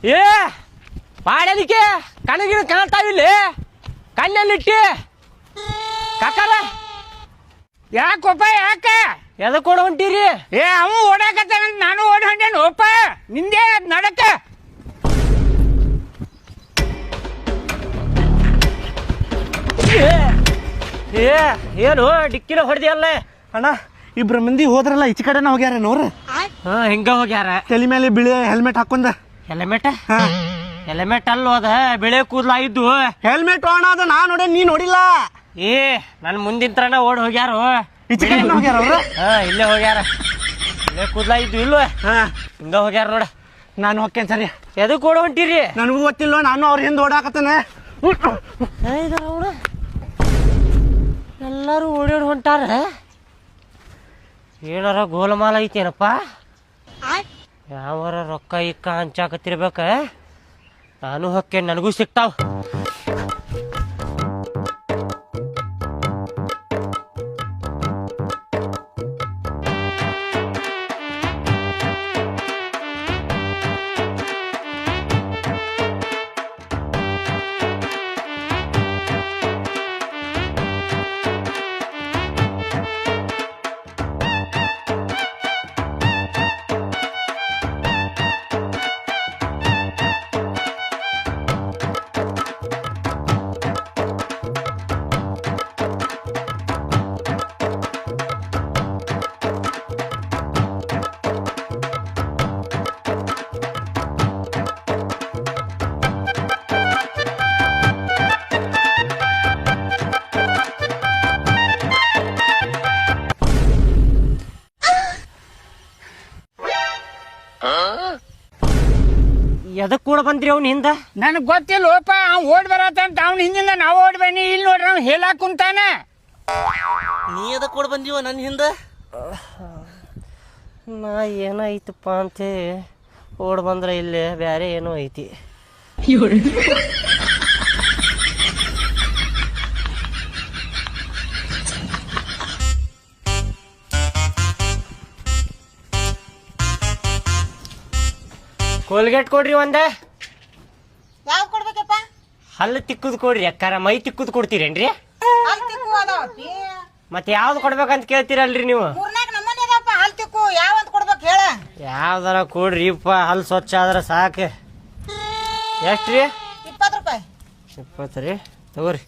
ಏ ಪಾಡಲಿಕ್ಕೆ ಕಣಗಿನ ಕಾಣ್ತಾವಿಲ್ಲ ಕಣ್ಣಲ್ಲಿಟ್ಟಿ ಕಾಕಾರ ಯಾಕೊಪ್ಪ ಯಾಕ ಎದಕ್ ಕೊಡ ಹೊಂಟಿರಿ? ಏ ಅವ ಓಡಾಕತ್ತಾನ ನಾನು ಓಡಿ ಹೊಂಟೇನು ಒಪ್ಪ ನಿಂದೇ ನಡಕ ಏ ಏನು ಡಿಕ್ಕಿನ ಹೊಡೆದಿಯಲ್ಲ ಅಣ್ಣ ಇಬ್ರು ಮಂದಿ ಹೋದ್ರಲ್ಲ ಈಚೆ ಕಡೆನ ಹೋಗ್ಯಾರ ನೋಡ್ರಿ. ಹಾ ಹಿಂಗ ಹೋಗ್ಯಾರ. ತಲೆ ಮೇಲೆ ಬಿಳಿ ಹೆಲ್ಮೆಟ್ ಹಾಕೊಂಡ. ಹೆಲ್ಮೆಟ್ ಹೆಲ್ಮೆಟ್ ಅಲ್ಲ ಅದ ಬೆಳೆ ಕೂದ್ಲ ಇದ್ದು. ಹೆಲ್ಮೆಟ್ ಓಣ ಅದ ನಾ ನೋಡ ನೀ ನೋಡಿಲ್ಲ. ಏ ನನ್ ಮುಂದಿನ ತರನ ಓಡ್ ಹೋಗ್ಯಾರು. ಈಚೆ ಕಡೆ ಹೋಗ್ಯಾರ ಅವ್ರು. ಹಾ ಇಲ್ಲೇ ಹೋಗ್ಯಾರ. ಬೆಳೆ ಕೂದ್ಲ ಇದ್ದು ಇಲ್ವ ಹಿಂಗ ಹೋಗ್ಯಾರ ನೋಡ. ನಾನು ಹೋಗ್ತೇನೆ ಸರಿ. ಎದಕ್ ಓಡ ಹೊಂಟಿರಿ? ನನಗೂ ಗೊತ್ತಿಲ್ವ, ನಾನು ಅವ್ರ ಹಿಂದೆ ಓಡಾಕತ್ತೇನೆ. ಎಲ್ಲರೂ ಓಡಿ ಹೊಂಟಾರ. ಏನಾರ ಗೋಲಮಾಲ ಐತೇನಪ್ಪ? ಯಾವಾರ ರೊಕ್ಕ ಇಕ್ಕ ಹಂಚಾಕತ್ತಿರ್ಬೇಕ. ನಾನು ಹೊಕ್ಕೆ ನನಗೂ ಸಿಗ್ತಾವ. ಎದಕ್ ಕೂಡ ಬಂದ್ರಿ ಅವ್ನ ಹಿಂದ? ನನಗ್ ಗೊತ್ತಿಲ್ಲೋಪ ಅವ್ ಓಡ್ ಬರತ್ತಂತ ಅವ್ನ ಹಿಂದಿಂದ ನಾವು ಓಡ್ ಬನ್ನಿ. ಇಲ್ಲಿ ನೋಡ್ರಿ ಅವ್ನು ಹೇಳಾಕ್ ಕುಂತಾನ. ನೀ ಎದಕ್ ಕೂಡ ಬಂದೀವ ನನ್ನ ಹಿಂದ? ನಾ ಏನಾಯ್ತಪ್ಪ ಅಂತ ಓಡ್ ಬಂದ್ರ ಇಲ್ಲಿ ಬ್ಯಾರೆ ಏನೋ ಐತಿ. ಕೋಲ್ಗೇಟ್ ಕೊಡ್ರಿ ಒಂದ. ಯಾವ ಕೊಡ್ಬೇಕಪ್ಪ? ಹಲ್ಲು ತಿಕ್ಕುದ್ ಕೊಡ್ರಿ ಅಕ್ಕಾರ. ಮೈ ತಿಕ್ಕುದ್ ಕೊಡ್ತೀರೇನ್ರಿ? ಹಾಲ್ ತಿಕ್ಕು ಅದಾವಪ್ಪಿ. ಮತ್ತೆ ಯಾವ್ದು ಕೊಡ್ಬೇಕಂತ ಕೇಳ್ತೀರಲ್ರಿ ನೀವು? ಮೂರ್ನಾಲ್ಕು ನಮೂನಿ ಅದಾವಪ್ಪ ಹಾಲ್ ತಿಕ್ಕು. ಯಾವಂತ ಕೊಡ್ಬೇಕು ಹೇಳ? ಯಾವ್ದಾರ ಕೊಡ್ರಿಪ್ಪ, ಹಲ್ಲು ಸ್ವಚ್ಛ ಆದ್ರ ಸಾಕು. ಎಷ್ಟ್ರಿ? 20 ರೂಪಾಯಿ. 20 ರೀ, ತಗೋರಿ.